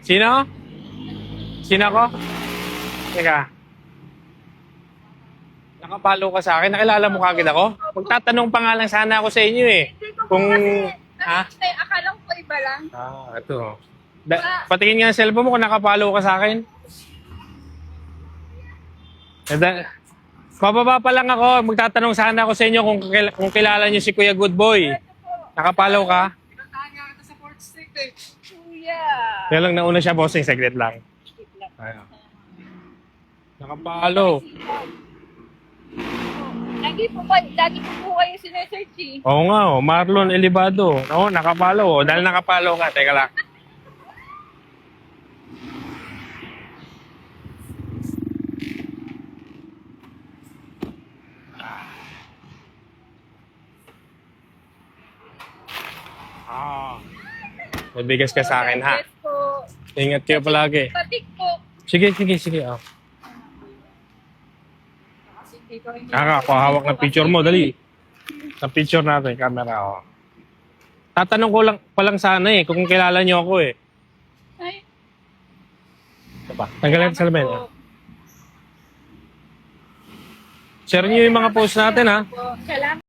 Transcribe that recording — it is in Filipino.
Sino? Sino ako? Teka. Nakapalo ka sa akin. Nakilala mo kagad ako? Magtatanong pa nga lang sana ako sa inyo eh. Kung... Ha? Ay, akala ko iba lang. Ito. Patingin nga ang cellphone mo kung nakapalo ka sa akin. Pababa pa lang ako. Magtatanong sana ako sa inyo kung kilala niyo si Kuya Goodboy. Nakapalo ka? Pinatahan nga kita sa 4th Street eh. Kuya. Kaya lang nauna siya, bossing. Saglit lang. Ayun. Nakapalo. Lagi po kayo sinesearch eh. Oo nga, oh. Marlon Elibado. Oo, nakapalo. Oh. Dahil nakapalo ka. Teka lang. Mabigas ka sa akin, ha? Yes po. Ingat kayo palagi. Patik po. Sige. Oh. Kasi hindi ko rin- Hawak ng picture mo, dali. Sa picture natin, camera, oh. Tatanong ko lang pa lang sana eh, kung kilala niyo ako eh. Ay, Ito pa. Tanggalin sa lamin. po. Share niyo yung mga post natin, ha? Po. Salamat.